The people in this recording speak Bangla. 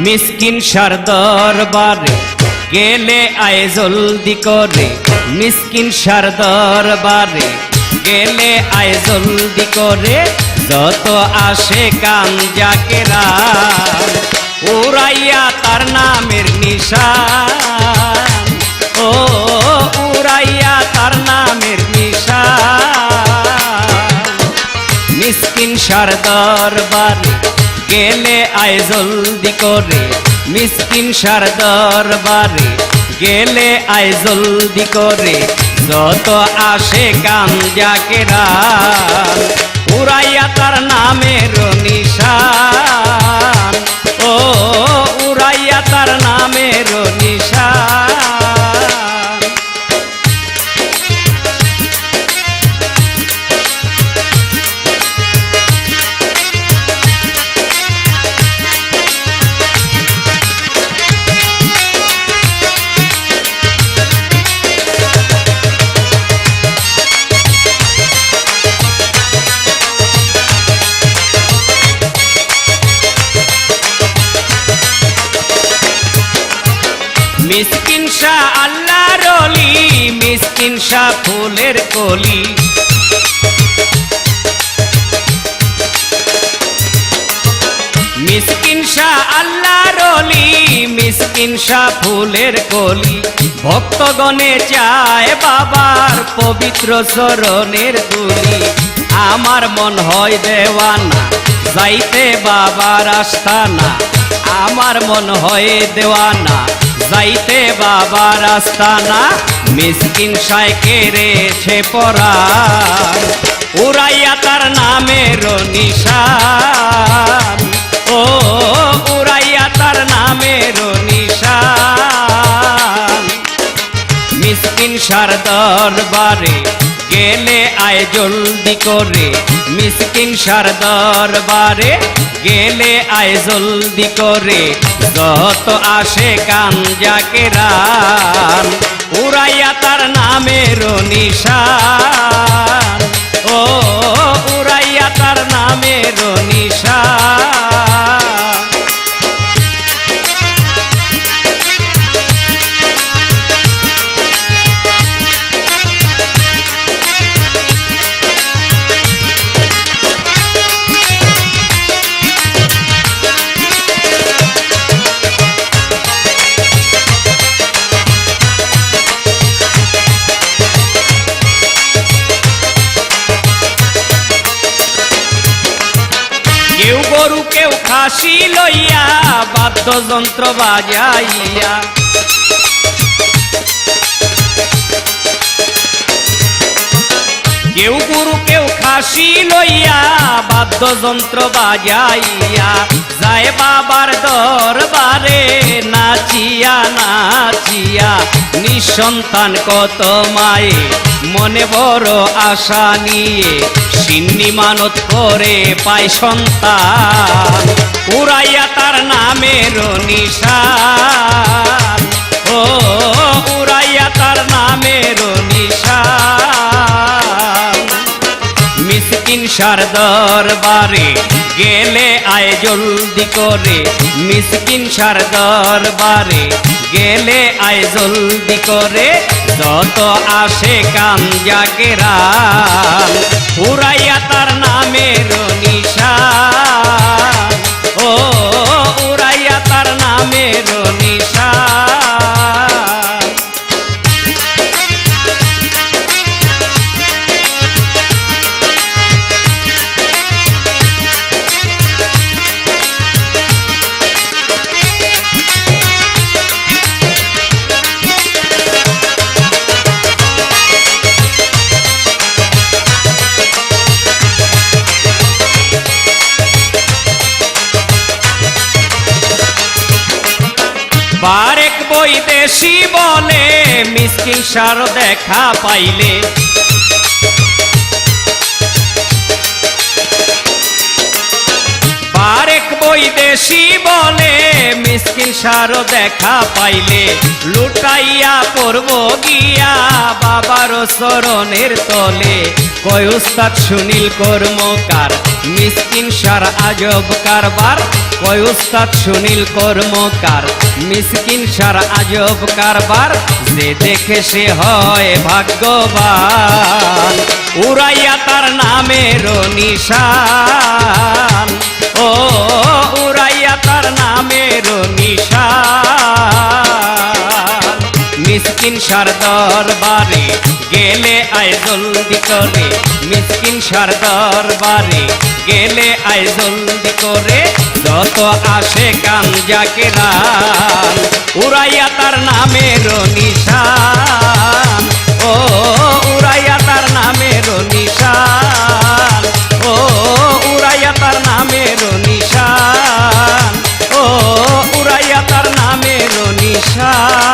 মিসকিন সার দরবারে গেলে আয় জলদি করে, মিসকিন সার দরবারে গেলে আয় জলদি করে, যত আসে কান জাকেরা উড়াইয়া তার নামের নিশান, ও উড়াইয়া তার নামের নিশান। মিসকিন সার দরবারে গেলে আয় জলদি করে, মিসকিন সার দরবারে গেলে আয় জলদি করে, যত আসে কান জাকেরা উড়াইয়া তার নামের নিশান, ও উড়াইয়া তার নামের নিশান। মিসকিন শাহ আল্লাহর ওলি, মিসকিন শাহ ফুলের কলি, মিসকিন শাহ আল্লাহর ওলি, মিসকিন শাহ ফুলের কলি। ভক্তগণে চায় বাবার পবিত্র চরণের ধুলি, আমার মন হয় দেওয়ানা যাইতে বাবার আস্তানা, আমার মন হয় দেওয়ানা যাইতে বাবার আস্তানা। মিসকিন শাহকে রেছে পরাণ উড়াইয়া তার নামের নিশান, ও উড়াইয়া তার নামের নিশান। মিসকিন শাহর দরবারে গেলে আয় জলদি করে, মিসকিন শাহর দরবারে গেলে আয় জলদি করে, যত আসে কান জাকেরা উড়াইয়া তার নামের নিশান, ও উড়াইয়া তার নামের নিশান। কেউ গরু কেউ খাসি লইয়া বাদ্যযন্ত্র বাজাইয়া, কেউ গরু কেউ খাসি লইয়া বাদ্যযন্ত্র বাজাইয়া, যায় বাবার দরবারে নাচিয়া নাচিয়া। নিঃসন্তান কত মায়ে মনে বড় আশা নিয়ে, সিন্নি মানত করে পায় সন্তান উড়াইয়া তার নামের নিশান, ও উড়াইয়া তার নামের নিশান। মিসকিন শাহর দরবারে গেলে আয় জলদি করে, মিসকিন শাহর দরবারে গেলে আয় জলদি করে, যত আসে কান জাকেরা উড়াইয়া তার নামের নিশান, ও উড়াইয়া তার নামের নিশান। বারেক বৈদেশি বলে মিসকিন শাহর দেখা পাইলে, বারেক বৈদেশি বলে মিসকিন শাহর দেখা পাইলে, লুটাইয়া পড়ব গিয়া বাবার চরণের তলে, কয় উস্তাদ সুনীল কর্মকার মিসকিন সার আজব কারবার কয় উস্তাদ সুনীল কর্মকার মিসকিন সার আজব কারবার যে দেখে সে হয় ভাগ্যবান উড়াইয়া তার নামের নিশান ও উড়াইয়া তার নামের নিশান মিসকিন সার দরবারে গেলে আয় জলদি করে মিসকিন সার দরবারে গেলে আয় জলদি করে যত আসে গাঞ্জাকে রান উড়াইয়া তার নামের নিশান ও উড়াইয়া তার নামের নিশান ও উড়াইয়া তার নামের নিশান ও উড়াইয়া তার নামের নিশান